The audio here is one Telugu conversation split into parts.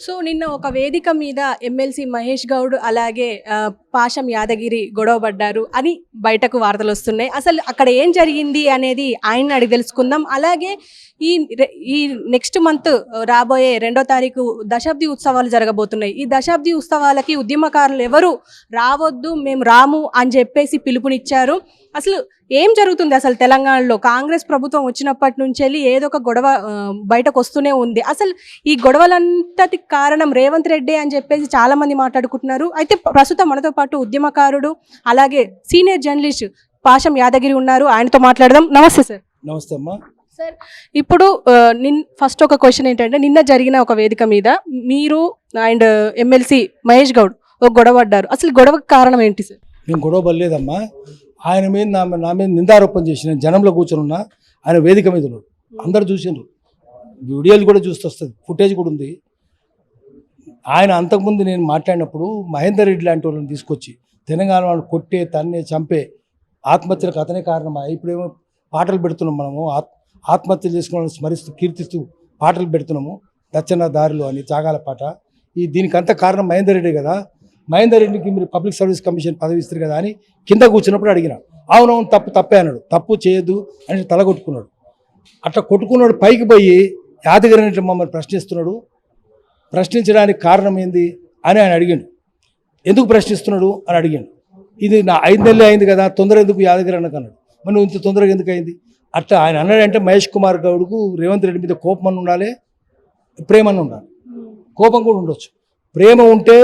సో నిన్న ఒక వేదిక మీద ఎమ్మెల్సీ మహేష్ గౌడ్ అలాగే పాషం యాదగిరి గొడవ పడ్డారు అని బయటకు వార్తలు వస్తున్నాయి. అసలు అక్కడ ఏం జరిగింది అనేది ఆయన అడిగి తెలుసుకుందాం. అలాగే ఈ ఈ నెక్స్ట్ మంత్ రాబోయే 2వ తారీఖు దశాబ్ది ఉత్సవాలు జరగబోతున్నాయి. ఈ దశాబ్ది ఉత్సవాలకి ఉద్యమకారులు ఎవరు రావద్దు, మేము రాము అని చెప్పేసి పిలుపునిచ్చారు. అసలు ఏం జరుగుతుంది అసలు తెలంగాణలో? కాంగ్రెస్ ప్రభుత్వం వచ్చినప్పటి నుంచి వెళ్ళి ఏదో ఒక గొడవ బయటకు వస్తూనే ఉంది. అసలు ఈ గొడవలంతటి కారణం రేవంత్ రెడ్డి అని చెప్పేసి చాలా మంది మాట్లాడుకుంటున్నారు. అయితే ప్రస్తుతం మనతో పాటు ఉద్యమకారుడు అలాగే సీనియర్ జర్నలిస్ట్ పాషం యాదగిరి ఉన్నారు. ఆయనతో మాట్లాడదాం. నమస్తే సార్. నమస్తే అమ్మా. సార్, ఇప్పుడు ఫస్ట్ ఒక క్వశ్చన్ ఏంటంటే, నిన్న జరిగిన ఒక వేదిక మీద మీరు అండ్ ఎమ్మెల్సీ మహేష్ గౌడ్ ఒక గొడవ పడ్డారు. అసలు గొడవకు కారణం ఏంటి సార్? మేము గొడవ పడలేదమ్మా. ఆయన మీద నా మీద నిందారోపణ చేసి నేను జనంలో కూర్చొని ఉన్నా. ఆయన వేదిక మీద ఉన్నాడు, అందరు చూసిండ్రు, వీడియోలు కూడా చూస్తూ వస్తుంది, ఫుటేజ్ కూడా ఉంది. ఆయన అంతకుముందు నేను మాట్లాడినప్పుడు మహేందర్ రెడ్డి లాంటి వాళ్ళని తీసుకొచ్చి తెలంగాణ వాళ్ళు కొట్టే, తన్నే, చంపే ఆత్మహత్యలకు అతనే కారణమా. ఇప్పుడేమో పాటలు పెడుతున్నాం, మనము ఆత్మహత్యలు చేసుకున్న స్మరిస్తూ కీర్తిస్తూ పాటలు పెడుతున్నాము, దచ్చన దారిలో అని త్యాగాల పాట. దీనికంతా కారణం మహేందర్ రెడ్డి కదా. మహేందర్ రెడ్డికి మీరు పబ్లిక్ సర్వీస్ కమిషన్ పదవి ఇస్తారు కదా అని కింద కూర్చున్నప్పుడు అడిగిన. అవునవును, తప్పే అన్నాడు. తప్పు చేయొద్దు అని తలగొట్టుకున్నాడు. అట్లా కొట్టుకున్నాడు. పైకి పోయి యాదగిరి మమ్మల్ని ప్రశ్నిస్తున్నాడు. ప్రశ్నించడానికి కారణం ఏంది అని ఆయన అడిగాడు. ఎందుకు ప్రశ్నిస్తున్నాడు అని అడిగాడు. ఇది నా 5 నెలలు అయింది కదా, తొందర ఎందుకు యాదగిరి అన్నకు అన్నాడు. మరి నువ్వు ఇంత తొందరగా ఎందుకు అయింది? అట్లా ఆయన అన్నాడంటే మహేష్ కుమార్ గౌడ్కు రేవంత్ రెడ్డి మీద కోపం అని ఉండాలి, ప్రేమ అని ఉండాలి. కోపం కూడా ఉండొచ్చు. ప్రేమ ఉంటే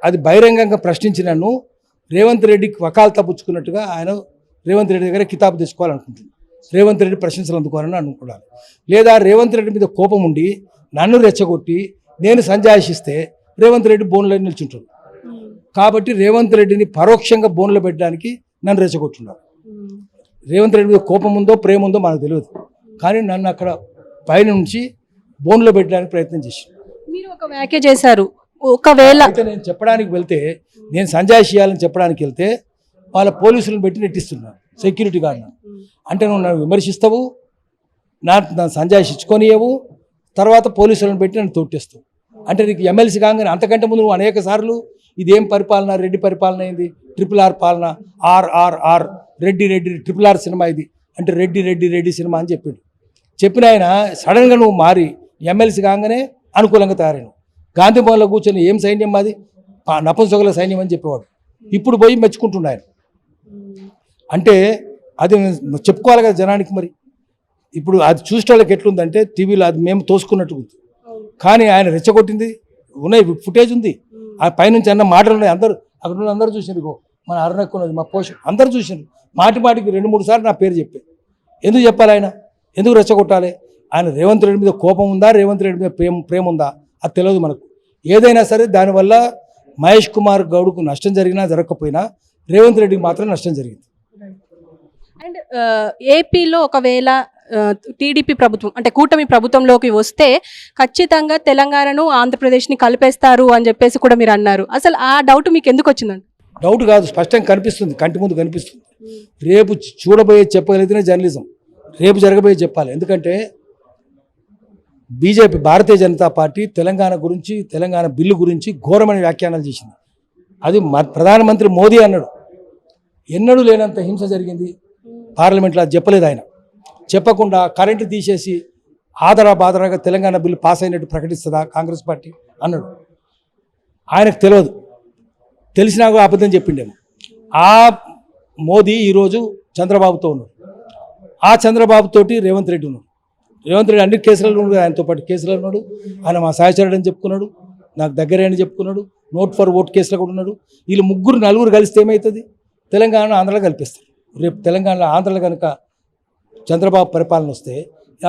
అది బహిరంగంగా ప్రశ్నించి నన్ను రేవంత్ రెడ్డికి వకాలు తప్పుచ్చుకున్నట్టుగా ఆయన రేవంత్ రెడ్డి దగ్గర కితాబు తెచ్చుకోవాలనుకుంటుంది. రేవంత్ రెడ్డి ప్రశంసలు అందుకోవాలని అనుకోవాలి. లేదా రేవంత్ రెడ్డి మీద కోపం ఉండి నన్ను రెచ్చగొట్టి నేను సంజాయిషిస్తే రేవంత్ రెడ్డి బోన్లో నిల్చుంటాడు. కాబట్టి రేవంత్ రెడ్డిని పరోక్షంగా బోన్లో పెట్టడానికి నన్ను రెచ్చగొట్టున్నారు. రేవంత్ రెడ్డి మీద కోపం ఉందో ప్రేమ ఉందో మనకు తెలియదు, కానీ నన్ను అక్కడ పైన నుంచి బోన్లో పెట్టడానికి ప్రయత్నం చేశాను. మీరు ఒక వ్యాఖ్య చేశారు, ఒకవేళ అయితే నేను చెప్పడానికి వెళ్తే, నేను సంజాయిషి చేయాలని చెప్పడానికి వెళ్తే వాళ్ళ పోలీసులను పెట్టి నెట్టిస్తున్నారు, సెక్యూరిటీ గార్డ్ను. అంటే నువ్వు నన్ను విమర్శిస్తావు, నా సంజాయిషి ఇచ్చుకొనియవు, తర్వాత పోలీసులను పెట్టి నన్ను తొట్టేస్తావు. అంటే నీకు ఎమ్మెల్సీ కాగానే అంతకంటే ముందు నువ్వు అనేక సార్లు ఇదేం పరిపాలన, రెడ్డి పరిపాలన అయింది, RRR పాలన, RRR రెడ్డి RRR సినిమా ఇది అంటే రెడ్డి సినిమా అని చెప్పాడు. చెప్పిన ఆయన సడన్గా నువ్వు మారి ఎమ్మెల్సీ కాగానే అనుకూలంగా తయారైనావు. గాంధీ భవన్లో కూర్చొని ఏం సైన్యం అది, నపుంసకుల సైన్యం అని చెప్పేవాడు. ఇప్పుడు పోయి మెచ్చుకుంటున్నా ఆయన. అంటే అది చెప్పుకోవాలి కదా జనానికి. మరి ఇప్పుడు అది చూసే వాళ్ళకి ఎట్లుందంటే టీవీలో అది మేము తోసుకున్నట్టు ఉంది, కానీ ఆయన రెచ్చగొట్టింది ఉన్నాయి, ఫుటేజ్ ఉంది. ఆ పైనుంచి అన్న మాటలు ఉన్నాయి. అక్కడ ఉన్న అందరూ చూసిండ్రు. మన అరుణక్కున్నది, మా పోషం అందరూ చూసిండ్రు. మాటికి 2-3 సార్లు నా పేరు చెప్పారు. ఎందుకు చెప్పాలి? ఆయన ఎందుకు రెచ్చగొట్టాలి? ఆయన రేవంత్ రెడ్డి మీద కోపం ఉందా, రేవంత్ రెడ్డి మీద ప్రేమ ఉందా అది తెలియదు మనకు. ఏదైనా సరే దానివల్ల మహేష్ కుమార్ గౌడ్కు నష్టం జరిగినా జరగకపోయినా రేవంత్ రెడ్డికి మాత్రం నష్టం జరిగింది. అండ్ ఏపీలో ఒకవేళ టీడీపీ ప్రభుత్వం అంటే కూటమి ప్రభుత్వంలోకి వస్తే ఖచ్చితంగా తెలంగాణను ఆంధ్రప్రదేశ్ని కలిపేస్తారు అని చెప్పేసి కూడా మీరు అన్నారు. అసలు ఆ డౌట్ మీకు ఎందుకు వచ్చిందండి? డౌట్ కాదు, స్పష్టంగా కనిపిస్తుంది, కంటి ముందు కనిపిస్తుంది. రేపు చూడబోయే చెప్పగలిగితేనే జర్నలిజం, రేపు జరగబోయే చెప్పాలి. ఎందుకంటే బీజేపీ, భారతీయ జనతా పార్టీ తెలంగాణ గురించి, తెలంగాణ బిల్లు గురించి ఘోరమైన వ్యాఖ్యానాలు చేసింది. అది ప్రధానమంత్రి మోదీ అన్నాడు. ఎన్నడూ లేనంత హింస జరిగింది పార్లమెంట్లో, అది చెప్పలేదు ఆయన. చెప్పకుండా కరెంటు తీసేసి బాదరాగా తెలంగాణ బిల్లు పాస్ అయినట్టు ప్రకటిస్తుందా కాంగ్రెస్ పార్టీ అన్నాడు. ఆయనకు తెలియదు, తెలిసినా కూడా అబద్ధం చెప్పిండేమో. ఆ మోదీ ఈరోజు చంద్రబాబుతో ఉన్నాడు. ఆ చంద్రబాబుతోటి రేవంత్ రెడ్డి ఉన్నాడు. రేవంత్ రెడ్డి అన్ని కేసులలో ఉన్నాడు, ఆయనతో పాటు కేసులో ఉన్నాడు. ఆయన మా సహచరుడు అని చెప్పుకున్నాడు, నాకు దగ్గరే అని చెప్పుకున్నాడు. నోట్ ఫర్ ఓట్ కేసులో కూడా ఉన్నాడు. వీళ్ళు 3-4 కలిస్తే ఏమవుతుంది? తెలంగాణ ఆంధ్రలో కల్పిస్తారు. రేపు తెలంగాణలో ఆంధ్రలో కనుక చంద్రబాబు పరిపాలన వస్తే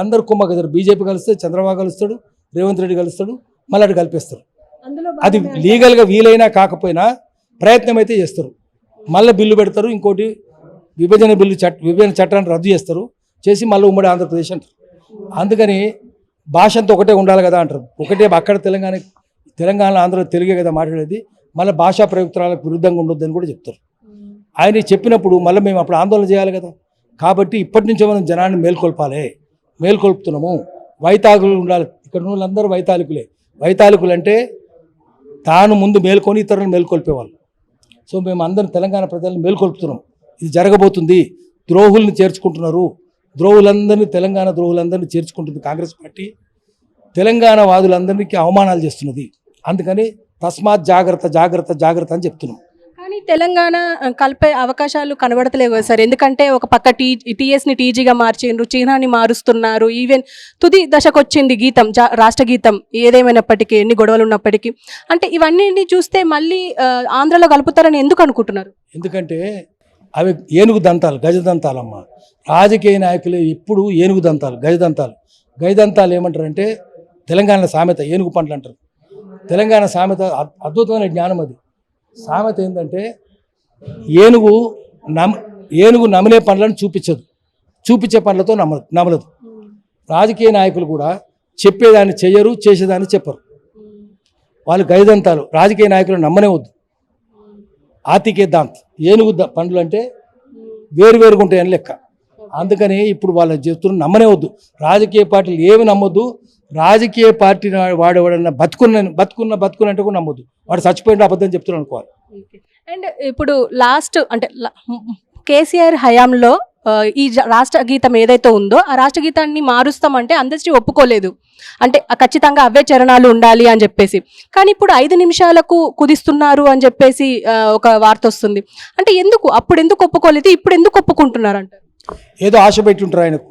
అందరూ కుమ్మగదరు. బీజేపీ కలిస్తే చంద్రబాబు కలుస్తాడు, రేవంత్ రెడ్డి కలుస్తాడు, మళ్ళీ అటు కలిపేస్తారు. అది లీగల్గా వీలైనా కాకపోయినా ప్రయత్నం అయితే చేస్తారు. మళ్ళీ బిల్లు పెడతారు, ఇంకోటి విభజన చట్టాన్ని రద్దు చేస్తారు, చేసి మళ్ళీ ఉమ్మడి ఆంధ్రప్రదేశ్ అంటారు. అందుకని భాష అంతా ఒకటే ఉండాలి కదా అంటారు. ఒకటే అక్కడ తెలంగాణ ఆంధ్రలో తెలుగే కదా మాట్లాడేది, మళ్ళీ భాషా ప్రయుక్తాలకు విరుద్ధంగా ఉండొద్దని కూడా చెప్తారు. ఆయన చెప్పినప్పుడు మళ్ళీ మేము అప్పుడు ఆందోళన చేయాలి కదా. కాబట్టి ఇప్పటి నుంచే మనం జనాన్ని మేల్కొల్పాలి, మేల్కొల్పుతున్నాము. వైతాళికులు ఉండాలి. ఇక్కడ ఉన్న వాళ్ళందరూ వైతాళికులే. వైతాళికులు అంటే తాను ముందు మేల్కొని ఇతరులను మేల్కొల్పేవాళ్ళు. సో మేము అందరం తెలంగాణ ప్రజలను మేల్కొల్పుతున్నాం. ఇది జరగబోతుంది. ద్రోహుల్ని చేర్చుకుంటున్నారు. ద్రోహులందరినీ, తెలంగాణ ద్రోహులందరినీ చేర్చుకుంటుంది కాంగ్రెస్ పార్టీ. తెలంగాణ వాదులందరికీ అవమానాలు చేస్తున్నది. అందుకని తస్మాత్ జాగ్రత్త జాగ్రత్త జాగ్రత్త అని చెప్తున్నాం. కానీ తెలంగాణ కలిపే అవకాశాలు కనబడతలేవు కదా సార్. ఎందుకంటే ఒక పక్క టీఎస్ని టీజీగా మార్చిండ్రు, చిహ్నాన్ని మారుస్తున్నారు. ఈవెన్ తుది దశకు వచ్చింది గీతం, రాష్ట్ర గీతం ఏదేమైనప్పటికీ, ఎన్ని గొడవలు ఉన్నప్పటికీ. అంటే ఇవన్నీ చూస్తే మళ్ళీ ఆంధ్రలో కలుపుతారని ఎందుకు అనుకుంటున్నారు? ఎందుకంటే అవి ఏనుగు దంతాలు, గజదంతాలమ్మ. రాజకీయ నాయకులు ఇప్పుడు ఏనుగు దంతాలు, గజదంతాలు. గజదంతాలు ఏమంటారంటే తెలంగాణ సామెత ఏనుగు పండ్లు అంటారు. తెలంగాణ సామెత అద్భుతమైన జ్ఞానం అది. సామెత ఏంటంటే ఏనుగు నమిలే పండ్లను చూపించదు, చూపించే పండ్లతో నమలదు. రాజకీయ నాయకులు కూడా చెప్పేదాన్ని చెయ్యరు, చేసేదాన్ని చెప్పరు. వాళ్ళు గజదంతాలు. రాజకీయ నాయకులు నమ్మనే వద్దు. ఆతికే దాంత్. ఏనుగు పండ్లు అంటే వేరువేరుగా ఉంటాయని లెక్క. అందుకని ఇప్పుడు వాళ్ళు చెప్తున్న నమ్మనే వద్దు. రాజకీయ పార్టీలు ఏమి నమ్మొద్దు. రాజకీయ పార్టీ వాడేవాడన్నా బతుకున్న అంటే కూడా నమ్మొద్దు. వాడు చచ్చిపోయిన అబద్ధం చెప్తున్నాను అనుకోవాలి. అండ్ ఇప్పుడు లాస్ట్ అంటే కేసీఆర్ హయాంలో ఈ రాష్ట్ర గీతం ఏదైతే ఉందో ఆ రాష్ట్ర గీతాన్ని మారుస్తామంటే అందరికీ ఒప్పుకోలేదు. అంటే ఖచ్చితంగా అవే చరణాలు ఉండాలి అని చెప్పేసి. కానీ ఇప్పుడు 5 నిమిషాలకు కుదిస్తున్నారు అని చెప్పేసి ఒక వార్త వస్తుంది. అంటే అప్పుడు ఎందుకు ఒప్పుకోలేదు, ఇప్పుడు ఎందుకు ఒప్పుకుంటున్నారు అంటారు? ఏదో ఆశ పెట్టుంటారు ఆయనకు.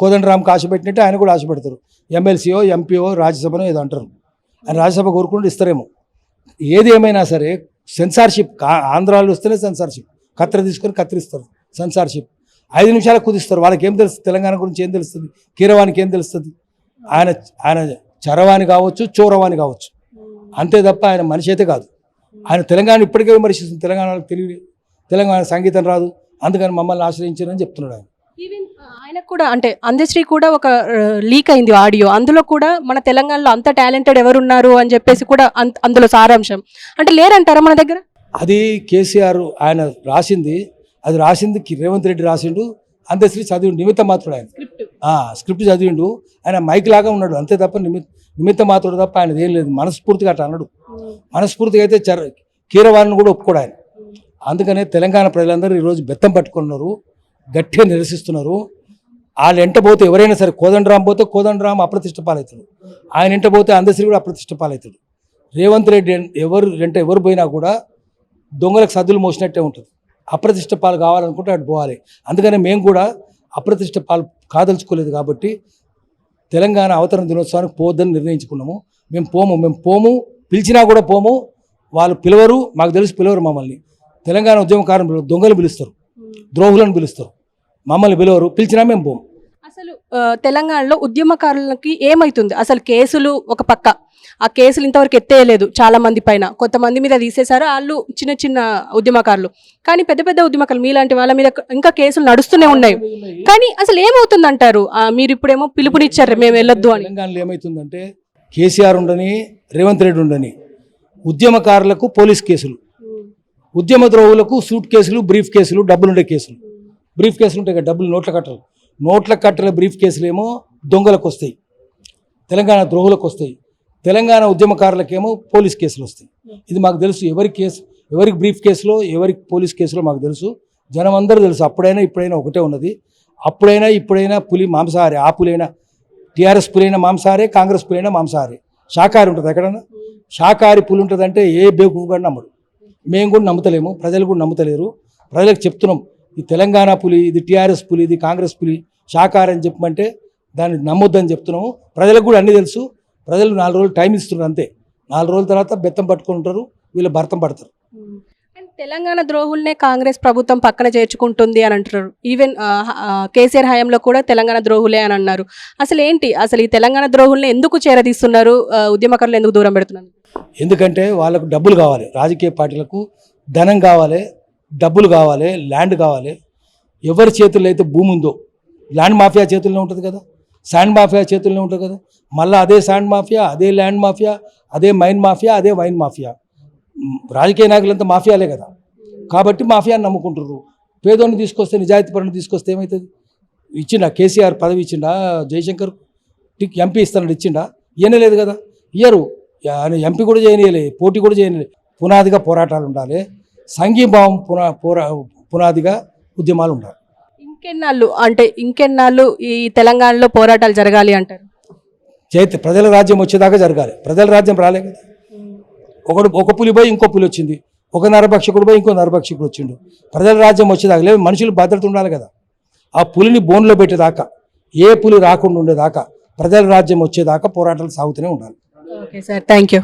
కోదండరామ్కి ఆశ పెట్టినట్టే ఆయన కూడా ఆశ పెడతారు. ఎమ్మెల్సీఓ, ఎంపీఓ, రాజ్యసభనో ఏదో అంటారు. ఆయన రాజ్యసభ కోరుకుంటూ ఇస్తారేమో. ఏది ఏమైనా సరే సెన్సార్షిప్. ఆంధ్రాలో వస్తేనే సెన్సార్షిప్. కత్తిర తీసుకొని కత్తిరిస్తారు. సెన్సార్షిప్ 5 నిమిషాలకు కుదిస్తారు. వాళ్ళకి ఏం తెలుస్తుంది? తెలంగాణ గురించి ఏం తెలుస్తుంది? కీరవానికి ఏం తెలుస్తుంది? ఆయన చరవాణి కావచ్చు, చోరవాణి కావచ్చు, అంతే తప్ప ఆయన మనిషి అయితే కాదు. ఆయన తెలంగాణ ఇప్పటికే విమర్శిస్తుంది. తెలంగాణకు తెలియదు, తెలంగాణ సంగీతం రాదు, అందుకని మమ్మల్ని ఆశ్రయించారని చెప్తున్నాడు ఆయన. ఈవెన్ ఆయనకు కూడా అంటే అందశ్రీ కూడా ఒక లీక్ అయింది ఆడియో. అందులో కూడా మన తెలంగాణలో అంత టాలెంటెడ్ ఎవరున్నారు అని చెప్పేసి కూడా అందులో సారాంశం. అంటే లేరంటారా మన దగ్గర? అది కేసీఆర్ ఆయన రాసింది. అది రాసింది రేవంత్ రెడ్డి రాసిండు. అందశ్రీ చదివిండు, నిమిత్త మాత్రుడు ఆయన. స్క్రిప్ట్ చదివిండు. ఆయన మైక్ లాగా ఉన్నాడు అంతే తప్ప నిమిత్త మాత్రుడు తప్ప ఆయన ఏం లేదు. మనస్ఫూర్తిగా అట్లా అన్నాడు. మనస్ఫూర్తిగా అయితే కీరవాణిని కూడా ఒప్పుకోడు ఆయన. అందుకనే తెలంగాణ ప్రజలందరూ ఈరోజు బెత్తం పట్టుకున్నారు, గట్టిగా నిరసిస్తున్నారు. వాళ్ళు ఎంట పోతే ఎవరైనా సరే, కోదండరాం పోతే కోదండరాం అప్రతిష్ట పాలవుతాడు. ఆయన ఎంట పోతే అందశ్రీ కూడా అప్రతిష్ట పాలవుతాడు. రేవంత్ రెడ్డి ఎవరు పోయినా కూడా దొంగలకు సద్దులు మోసినట్టే ఉంటుంది. అప్రతిష్ట పాలు కావాలనుకుంటే అటు పోవాలి. అందుకనే మేము కూడా అప్రతిష్ట పాలు కాదలుచుకోలేదు కాబట్టి తెలంగాణ అవతరణ దినోత్సవానికి పోవద్దని నిర్ణయించుకున్నాము. మేము పోము, పిలిచినా కూడా పోము. వాళ్ళు పిలవరు, మాకు తెలుసు పిలవరు మమ్మల్ని. తెలంగాణ ఉద్యమకారులు దొంగలు పిలుస్తారు, ద్రోహులను పిలుస్తారు, మమ్మల్ని పిలవరు. పిలిచినా మేము పోము. అసలు తెలంగాణలో ఉద్యమకారులకి ఏమవుతుంది? అసలు కేసులు ఒక పక్క, ఆ కేసులు ఇంతవరకు ఎత్తేయలేదు చాలా మంది పైన. కొంతమంది మీద తీసేశారు, వాళ్ళు చిన్న ఉద్యమకారులు. కానీ పెద్ద పెద్ద ఉద్యమకారులు మీలాంటి వాళ్ళ మీద ఇంకా కేసులు నడుస్తూనే ఉన్నాయి. కానీ అసలు ఏమవుతుంది అంటారు? మీరు ఇప్పుడేమో పిలుపునిచ్చారు మేము వెళ్ళొద్దు అని. తెలంగాణలో ఏమవుతుందంటే కేసీఆర్ ఉండని, రేవంత్ రెడ్డి ఉండని, ఉద్యమకారులకు పోలీస్ కేసులు, ఉద్యమ ద్రోహులకు సూట్ కేసులు, బ్రీఫ్ కేసులు, డబ్బులుండే కేసులు. బ్రీఫ్ కేసులు ఉంటాయి కదా, డబ్బులు నోట్ల కట్టల బ్రీఫ్ కేసులు ఏమో దొంగలకు వస్తాయి, తెలంగాణ ద్రోహులకు వస్తాయి. తెలంగాణ ఉద్యమకారులకేమో పోలీస్ కేసులు వస్తాయి. ఇది మాకు తెలుసు. ఎవరికి బ్రీఫ్ కేసులో, ఎవరికి పోలీస్ కేసులో మాకు తెలుసు. జనం అందరూ తెలుసు. అప్పుడైనా ఇప్పుడైనా ఒకటే ఉన్నది. అప్పుడైనా ఇప్పుడైనా పులి మాంసాహారే. ఆ పులైనా టీఆర్ఎస్ పులైనా మాంసాహారే, కాంగ్రెస్ పులైనా మాంసాహారే. శాకాహారి ఉంటుంది ఎక్కడన్నా. శాకాహారి పులి ఉంటుందంటే ఏ బేకు కూడా నమ్మడు. మేము కూడా నమ్ముతలేము, ప్రజలు కూడా నమ్ముతలేరు. ప్రజలకు చెప్తున్నాం, ఈ తెలంగాణ పులి, ఇది టీఆర్ఎస్ పులి, ఇది కాంగ్రెస్ పులి, శాకాహారి అని చెప్పమంటే దాన్ని నమ్మొద్దని చెప్తున్నాము. ప్రజలకు కూడా అన్నీ తెలుసు. ప్రజలు 4 రోజులు టైం ఇస్తున్నారు అంతే. 4 రోజుల తర్వాత బెత్తం పట్టుకొని ఉంటారు, వీళ్ళు భర్తం పడతారు. తెలంగాణ ద్రోహుల్నే కాంగ్రెస్ ప్రభుత్వం పక్కన చేర్చుకుంటుంది అని అంటున్నారు. ఈవెన్ కేసీఆర్ హయాంలో కూడా తెలంగాణ ద్రోహులే అని అన్నారు. అసలు ఏంటి, అసలు ఈ తెలంగాణ ద్రోహుల్ని ఎందుకు చేరదీస్తున్నారు? ఉద్యమకారులు ఎందుకు దూరం పెడుతున్నారు? ఎందుకంటే వాళ్ళకు డబ్బులు కావాలి. రాజకీయ పార్టీలకు ధనం కావాలి, డబ్బులు కావాలి, ల్యాండ్ కావాలి. ఎవరి చేతుల్లో అయితే భూమి ఉందో, ల్యాండ్ మాఫియా చేతుల్లో ఉంటుంది కదా, శాండ్ మాఫియా చేతుల్లో ఉంటుంది కదా. మళ్ళీ అదే శాండ్ మాఫియా, అదే ల్యాండ్ మాఫియా, అదే మైన్ మాఫియా, అదే వైన్ మాఫియా. రాజకీయ నాయకులంతా మాఫియాలే కదా. కాబట్టి మాఫియాని నమ్ముకుంటారు. పేదోడిని తీసుకొస్తే, నిజాయితీ పరుని తీసుకొస్తే ఏమవుతుంది? ఇచ్చిండా కేసీఆర్ పదవి? ఇచ్చిండా జయశంకర్ ఎంపీ ఇస్తానని ఇచ్చిండా? ఇవ్వనే లేదు కదా. ఇయ్యరు. ఆయన ఎంపీ కూడా చేయనీయలే, పోటీ కూడా చేయనీయలే. పునాదిగా పోరాటాలు ఉండాలి, సంఘీభావం పునాదిగా ఉద్యమాలు ఉండాలి. ఇంకెన్నాళ్ళు ఈ తెలంగాణలో పోరాటాలు జరగాలి అంటారు? ప్రజల రాజ్యం వచ్చేదాకా జరగాలి. ప్రజల రాజ్యం రాలే కదా. ఒక పులి పోయి ఇంకో పులి వచ్చింది, ఒక నరభక్షకుడు పోయి ఇంకో నరభక్షకుడు వచ్చిండు. ప్రజల రాజ్యం వచ్చేదాకా లేదు, మనుషులు భద్రత ఉండాలి కదా. ఆ పులిని బోన్లో పెట్టేదాకా, ఏ పులి రాకుండా ఉండేదాకా, ప్రజల రాజ్యం వచ్చేదాకా పోరాటాలు సాగుతూనే ఉండాలి. Okay sir, thank you.